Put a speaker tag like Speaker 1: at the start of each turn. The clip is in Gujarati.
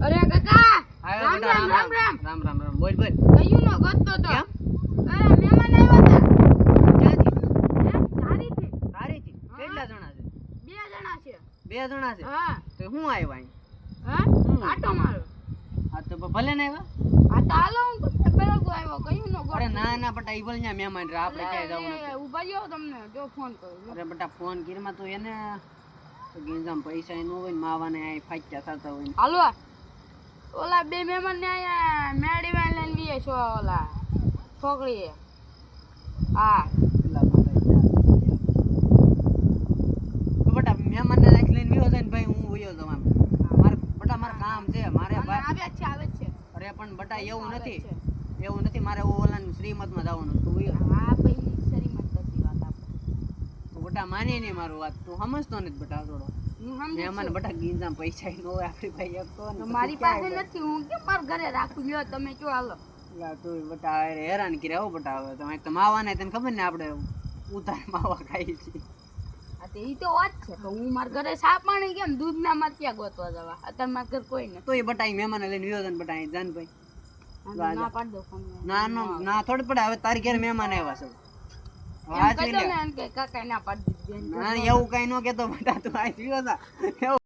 Speaker 1: અરે કાકા
Speaker 2: આવ્યો
Speaker 1: રામ
Speaker 2: બેટા
Speaker 1: રામ રામ રામ
Speaker 2: રામ રામ બોલ બોલ
Speaker 1: કયું નો ગતો તો
Speaker 2: કેમ?
Speaker 1: અરે મહેમાન આવ્યા
Speaker 2: ક્યાંથી
Speaker 1: હતા તારીથી
Speaker 2: તારીથી કેટલા જણા છે?
Speaker 1: બે જણા છે
Speaker 2: 2 જણા છે
Speaker 1: હા
Speaker 2: તો હું આવ્યો અહીં
Speaker 1: હા આટો મારો
Speaker 2: આ તો ભલે ને આવ્યા
Speaker 1: આ તો હાલો હું તો પેલો આવ્યો કયું નો ગતો
Speaker 2: અરે ના ના બટા ઈ ભલે ન્યા મહેમાન રે આપણે ક્યાંય જવું નથી
Speaker 1: ઉભા રહ્યો તમને જો ફોન કરું
Speaker 2: અરે બટા ફોન કીરમાં તું એને તો ગીંજામ પૈસા ય ન હોય ને માવાને આ ફાક્યા થતા હોય ને
Speaker 1: હાલો ઓલા બે મહેમાન ને આયા મેડી માં લઈને વીએ છો ઓલા છોકરી હા
Speaker 2: પેલા બટા તો બટા મહેમાનને નાખી લઈને વિયો જાય ને ભાઈ હું વયો જાઉં આમ મારે બટા મારે કામ છે મારે ભાઈ
Speaker 1: આવે છે
Speaker 2: અરે પણ બટા એવું નથી મારે ઓલા શ્રીમતમાં જવાનું તું વયો
Speaker 1: હા ભાઈ સરી મત કરતી વાત આપણે
Speaker 2: તું બટા માની નહીં મારું વાત તું સમજતો નથી બટા થોડો
Speaker 1: હું સમજુ
Speaker 2: મહેમાન બટા ગીંજામ પૈસા ય ન હોય આપણી ભાઈ એક તો
Speaker 1: છું. મારી પાસે નથી હું કેમ મારા ઘરે રાખું લ્યો તમે જો હાલો
Speaker 2: તું બટા હવે હેરાન કર્યા હો બટા હવે તમે એક તો માવા ને તને ખબર ને આપણે ઉતાર માવા ખાઈ છીએ
Speaker 1: આ તો ઈ તો વાત છે તો હું મારા ઘરે સા પાણી કેમ દૂધ ના માં ક્યાં ગોતવા જવા અત્યારે મારા ઘરે કોઈ નથી
Speaker 2: તો એ બટા મહેમાન લઈને વિયો જાય ને બટા અહીં જાન ભાઈ
Speaker 1: ના પાડ દો ફોન
Speaker 2: ના થોડી પડે હવે તારી ઘરે મહેમાન આવ્યા છે
Speaker 1: એમ કહી દો ને એમ કે કાકા ના પાડ દીધી
Speaker 2: ના એવું કઈ ન કેતો બટા તું અહીં વિયો જા